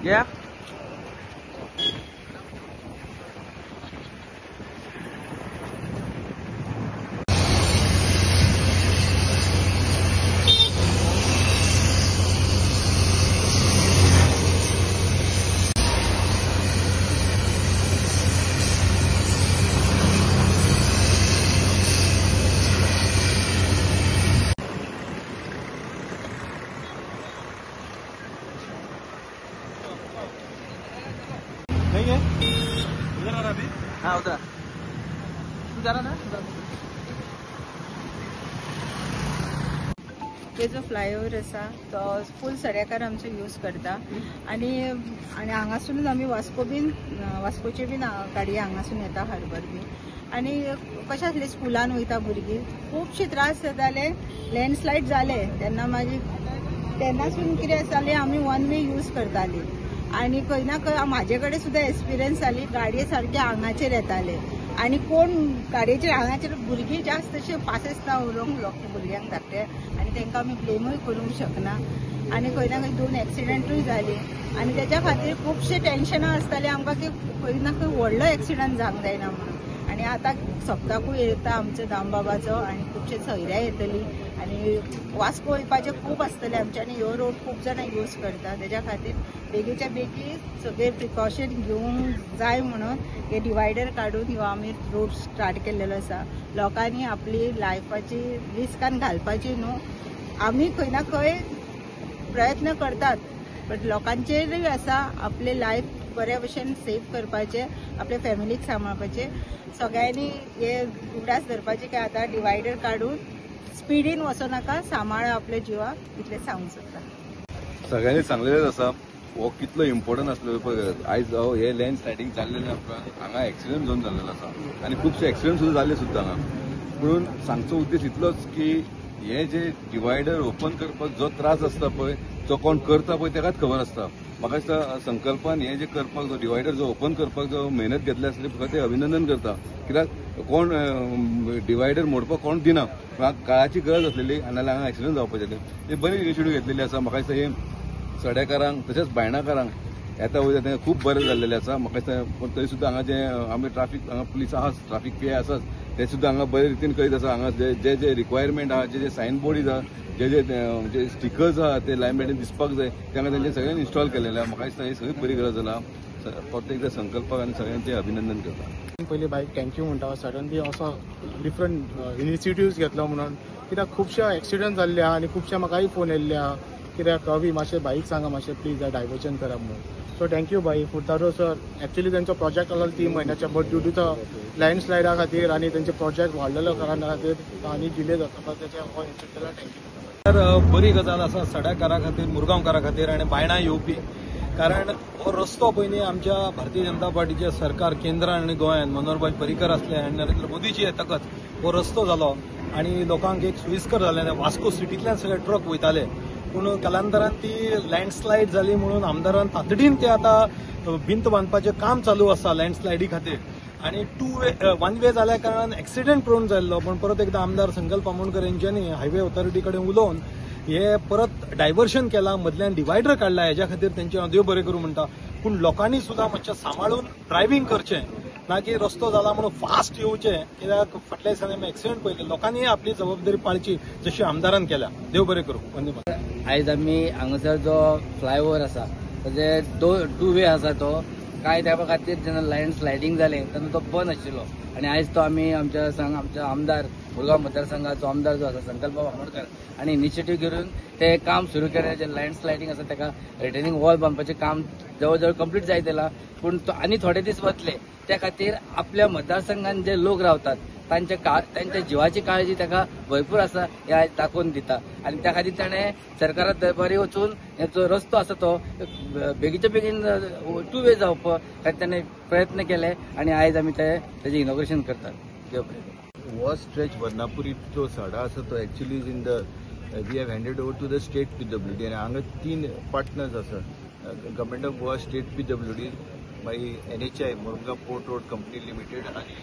Yeah. नहीं है उधर आ रहा अभी। हाँ उधर तू जा रहा ना हे जो फ्लायओव्हर आसा तो फूल सड्याकार आमचो यूज करता आणि हांगासूनच आमी वास्कोचे बीन गाडये हांगासून येता हार्बर बी आणि कशें आसलें स्कुलान वयता भुरगीं खुबशे त्रास जाताले लँडस्लायड जाले तेन्नासून कितें जालें आमी वन वे यूज करताली आणि खंय ना खंय म्हाजे कडेन सुद्दां एक्सपिरियन्स जाली गाडये सारके आंगाचेर येताले आणि कोण गाडयेचेर आंगाचेर भुरगीं जास्त अशें पासेस ना उलोवंक भुरग्यांक धाकटे आणि तांकां आमी ब्लेमूय करूंक शकना आणि खंय ना खंय 2 एक्सिडेंटूय जाली आणि त्याच्या खातीर खुबशे टेन्शनां आसताले आमकां की खंय ना खंय व्हडलो एक्सिडंट जावंक जायना म्हणून आणि आतां सप्ताकूय येता आमचो दामबाबाचो आणि खुबशे सयऱ्या येतली आणि वास्को वयपाचें खूब आसतलें आमचे आनी ह्यो रोड खूब जाणां यूज करता तेज्या खातीर बेगीच्या बेगी सगळे प्रिकॉशन घेवंक जाय म्हणून हे डिवायडर काडून ह्यो आमी रोड स्टार्ट केल्लेलो आसा लोकांनी आपली लायफाची रिस्कान घालपाची न्हू आमी खंय ना खंय प्रयत्न करतात बट लोकांचेरूय आसा आपले लायफ बऱ्या भशेन सेफ करपाचे आपल्या फॅमिलीक सांबाळपाचे सगळ्यांनी हे उगडास धरपाचे की आतां डिवायडर काडून स्पिडीन वचो नाका सांबाळ आपल्या जिवाक इतलें सांगूंक सोदता सगळ्यांनी सांगलेलेच आसा हो कितलो इम्पॉर्टंट आसलो पळय आयज हे लँड स्लायडींग जाल्लेलें हांगा एक्सिडेंट जावन जाल्लेलो आसा आनी खुबशे एक्सिडेंट सुद्दां जाल्ले सुद्दां हांगा म्हणून सांगचो उद्देश इतलोच की हे जे डिवायडर ओपन करपाक जो त्रास आसता पळय जो कोण करता पळय तेकाच खबर आसता म्हाका दिसता संकल्पान हे जे करपाक जो डिवायडर जो ओपन करपाक जो मेहनत घेतली आसली म्हाका ते अभिनंदन करता कित्याक कोण डिवायडर मोडपाक कोण दिना काळाची गरज आसलेली आनी नाल्यार हांगा एक्सिडेंट जावपाचे हे बरी इनिशिएटीव घेतलेली आसा म्हाका दिसता हे सड्याकारांक तशेंच भायणाकारांक येता वयता तें खूब बरें जाल्लेलें आसा म्हाका दिसता पूण तरी सुद्दां हांगा जे आमी ट्राफीक हांगा पुलीस आसात ट्राफीक पी आसात ते सुद्दां हांगा बरे रितीन करीत आसा हांगा जे रिक्वायरमेंट आहा जे सायन बोर्डीज आहा जे स्टिकर्स आहा ते लायब्ररीन दिसपाक जाय ते हांगा तेंचे सगळ्यांनी इन्स्टॉल केलेले आहा म्हाका दिसता ही सगळी बरी गरज जाला फक्त एकदा संकल्पाक आनी सगळ्यांचे अभिनंदन करता पयलीं बायक थँक्यू म्हणटा सडनली असो डिफरंट इनिशिएटिव्स घेतलो म्हणून कित्याक खुबशे एक्सिडंट जाल्ले आहा आनी खुबशे म्हाकाय फोन येयल्ले आहा कित्याक अवी मातशें बाईक सांगा मातशें प्लीज डायवर्जन करा म्हणून सो थँक्यू बाई फुडतारो सर एक्चुअली तेंचो प्रोजेक्ट आसलो 3 म्हयन्याचे बट ड्यू टू द लँडस्लायडा खातीर आनी तेंचे प्रोजेक्ट वाडलेलो कारणा खातीर आनी डिले जाता तेचे हो इन्स्टिट्यूटला थँक्यू तर बरी गजाल आसा सड्याकारा खातीर मुरगांवकारा खातीर आनी बायणां येवपी कारण हो रस्तो पयलीं आमच्या भारतीय जनता पार्टीचे सरकार केंद्रान आनी गोंयांत मनोहरभाई पर्रीकर आसले आनी नरेंद्र मोदीजी येतकच हो रस्तो जालो आनी लोकांक एक सुविस्कर जालें वास्को सिटींतल्यान सगळे ट्रक वयताले पूण कालांतरान ती लँडस्लायड जाली म्हणून आमदारान तातडीन ते आतां भिंत बांदपाचें काम चालू आसा लँडस्लायडी खातीर आनी 1 वे जाल्या कारणान एक्सिडेंट प्रोन जाल्लो पण परत एकदा आमदार संकल्प आमोणकर यांच्यांनी हायवे ऑथॉरिटी कडेन उलोवन हे परत डायवर्शन केला मदल्यान डिवायडर काडला हेज्या खातीर तेंचे हांव देव बरें करूं म्हणटा पूण लोकांनी सुद्दां मातशें सांबाळून ड्रायव्हिंग करचें ना की रस्तो जाला म्हणून फास्ट येवचें कित्याक फाटल्या दिसांनी एक्सिडेंट पळयले लोकांनी आपली जबाबदारी पाळची जशी आमदारान केल्या देव बरें करूं वंदे आयज आमी हांगासर जो फ्लायओव्हर आसा ताजे 2 वे आसा तो कांय तेंपा खातीर जेन्ना लँडस्लायडींग जालें तेन्ना तो बंद आशिल्लो आनी आयज तो आमी आमच्या आमदार मुरगांव मतदारसंघाचो आमदार जो आसा संकल्प आमोणकर आनी इनिशिएटीव घेवन ते काम सुरू केलें जे लँडस्लायडींग आसा ताका रिटर्निंग वॉल बांदपाचें काम जवळ जवळ कंप्लीट जायत येयलां पूण आनी थोडे दीस वतले त्या खातीर आपल्या मतदारसंघात जे लोक रावतात त्यांच्या जिवाची काळजी ताका भरपूर आसा हे आयज दाखोवन दिता आनी त्या खातीर ताणें सरकारा दरबारी वचून जो रस्तो आसा तो बेगीच्या बेगीन 2 वे जावपा खातीर ताणें प्रयत्न केले आनी आयज आमी तेजें इनॉग्रेशन करतात देव बरें वो स्ट्रेच वर्नापुरी जो साडा आसा तो actually in the we have handed over to the state PWD आनी हांगा 3 पार्टनर्स आसा government of Goa state PWD मागीर NHI Murgaon port road company limited आनी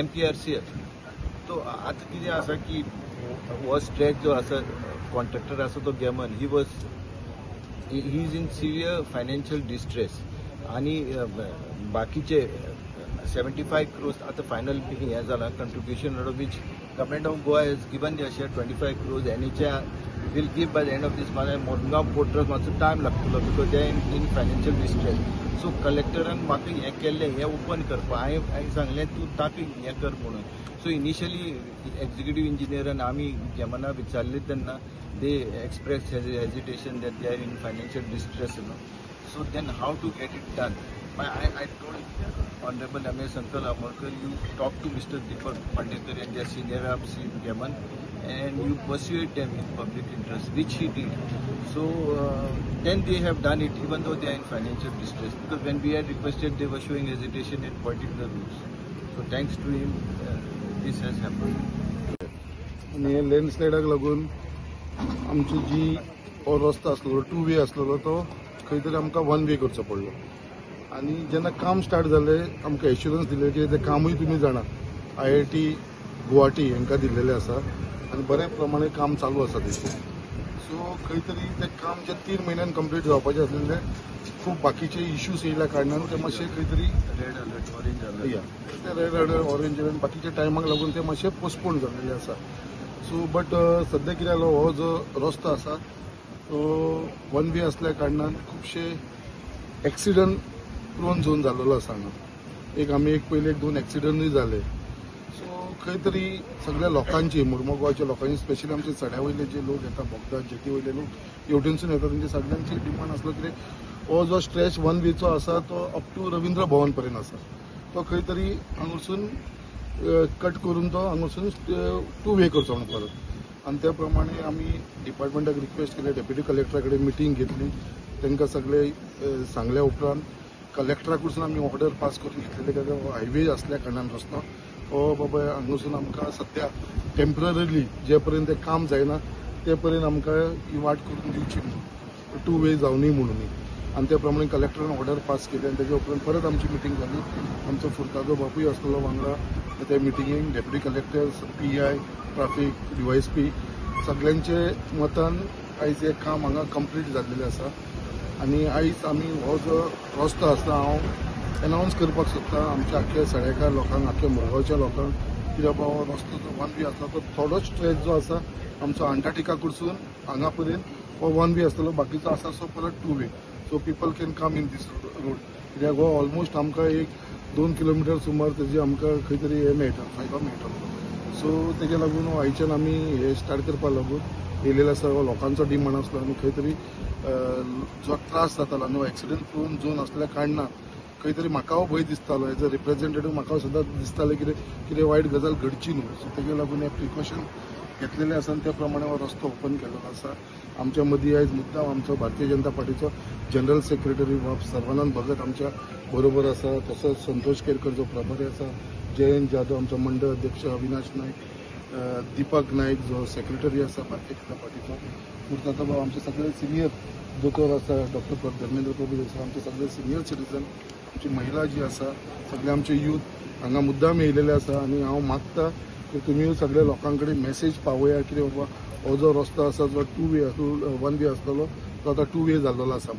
MPRCL तो आतां कितें आसा की हो स्ट्रेच जो आसा कॉन्ट्रॅक्टर आसा तो गेमन ही was he is in severe financial distress आणि बाकीचे 75 crores आता फायनल हे झाला contribution out of which government of Goa has given the share 25 crores NHI will give by the end of this month. Morgaon ports मातसो टायम लागतलो because they in financial distress. So कलेक्टरान म्हाका हें केल्लें हें ओपन करपा हांवें सांगलें तूं ताका हें कर म्हणून. सो इनिशियली एक्झिक्युटीव इंजिनियरान आमी जेन्ना विचारलें तेन्ना they express hesitation that they are in financial distress. So then how to get it done? I told Honorable M.A. Santal Amorkar, you talk to Mr. Deepak Pandekar and their senior ups in Yemen and you persuade them in public interest, which he did. So then they have done it even though they are in financial distress, because when we had requested they were showing hesitation in particular routes. So thanks to him this has happened. आणि हे लँडस्लायडाक लागून आमची जी हो रस्तो आसलो 2-way आसलो तो खंय तरी आमकां 1-way करचो पडलो. आनी जेन्ना काम स्टार्ट जालें आमकां एश्युरन्स दिलें की तें कामूय तुमी जाणा IIT गुवाहाटी हांकां दिल्लेलें आसा आनी बरे प्रमाणे काम चालू आसा तेचें. सो खंय तरी तें काम जे 3 म्हयन्यान कंप्लीट जावपाचें आसलेलें खूब बाकीचे इश्यूज येयल्या कारणान तें मातशें खंय तरी Red alert, orange alert. ते रेड अलर्ट ऑरेंज अलर्ट बाकीच्या टायमाक लागून ते मातशें पोस्टपोन जाल्लेले आसा. सो बट सद्या कितें जालो हो जो रस्तो आसा तो 1-way असल्या कारणान खुबशे एक्सिडंट प्रोन झोन जाल्लो आसा हांगा. एक पयले 2 एक्सिडंटूय जाले. सो खंय तरी सगळ्या लोकांची मुर्मगांवच्या लोकांची स्पेशली आमचे सड्या वयले जे लोक येता बोगदा जेटी वयले लोक हेवटेनसून येता तेंचे सगळ्यांची डिमांड आसलो कितें हो जो स्ट्रेच 1-wayचो आसा तो अप टू रवींद्र भवन पर्यंत आसा. तो खंय तरी हांगसून कट करून तो हांगसून 2-way करचो म्हणून परत. आणि त्या प्रमाणे आमी डिपार्टमेंटाक रिक्वेस्ट केले, डेप्युटी कलेक्टरा कडेन मिटींग घेतली, तांकां सगळे सांगल्या उपरांत कलेक्टरा कडसून आमी ऑर्डर पास करून घेतलेले कित्याक हो हायवे असल्या कारणान रस्तो हो बाबा हांगसून आमकां सद्या टेम्पररीली जे पर्यंत तें काम जायना ते पर्यंत आमकां ही वाट करून दिवची म्हणून 2-way जावनी म्हणून. आणि त्या प्रमाणे कलेक्टरान ऑर्डर पास केली आनी तेच्या उपरांत परत आमची मिटींग जाली. आमचो फुर्तादो बापूय आसलो वांगडा त्या मिटींगेक. Deputy collector, PI, traffic, DYSP सगळ्यांचे मतान आयज हे काम हांगा कंप्लीट जाल्लेलें आसा. आनी आयज आमी हो जो रस्तो आसा हांव अनावन्स करपाक सोदतां आमच्या आख्या सड्याकार लोकांक, आख्या मुरगांवच्या लोकांक की बाबा हो रस्तो जो 1-way आसलो तो थोडोच स्ट्रेच जो आसा आमचो अंटाटिका कडसून हांगा पर्यंत हो 1-way आसतलो, बाकीचो आसा सो परत 2-way. So people can come in this road कित्याक हो ऑलमोस्ट आमकां 1-2 किलोमिटर सुमार तेजी आमकां खंय तरी हे मेळटा, फायदो मेळटलो. सो तेज्या लागून आयच्यान आमी हे स्टार्ट करपा लागून येयलेले आसा. हो लोकांचो डिमांड आसलो आनी खंय तरी जो त्रास जातालो आनी हो एक्सिडंट प्रोन झोन आसल्या कारणान खंय तरी म्हाका हो भंय दिसतालो. एज अ रिप्रेझेंटेटीव म्हाका सुद्दां दिसतालें कितें वायट गजाल घडची न्हू. सो तेज्या लागून हे प्रिकॉशन घेतलेले आसा आनी त्या प्रमाणे हो रस्तो ओपन केलेलो आसा. आमच्या मदीं आयज मुद्दाम आमचो भारतीय जनता पार्टीचो जनरल सेक्रेटरी सर्वानंद भगत आमच्या बरोबर आसा. तसोच संतोष केरकर जो प्रभारी आसा, जयंत जाधव आमचो मंडळ अध्यक्ष, अविनाश नायक, दीपक नायक जो सेक्रेटरी आसा भारतीय जनता पार्टीचो, फुर्तादो भाऊ, आमचे सगळे सिनियर दोतोर आसा, डॉक्टर धर्मेंद्र प्रभू आसा, आमचे सगळे सिनियर सिटीजन, आमची महिला जी आसा, सगळे आमचे यूथ हांगा मुद्दाम येयलेले आसा. आनी हांव मागता की तुमी सगळ्या लोकां कडेन मेसेज पावया की बाबा हो जो रस्तो आसा जो 1-way आसतलो तो आतां 2-way जाल्लो आसा.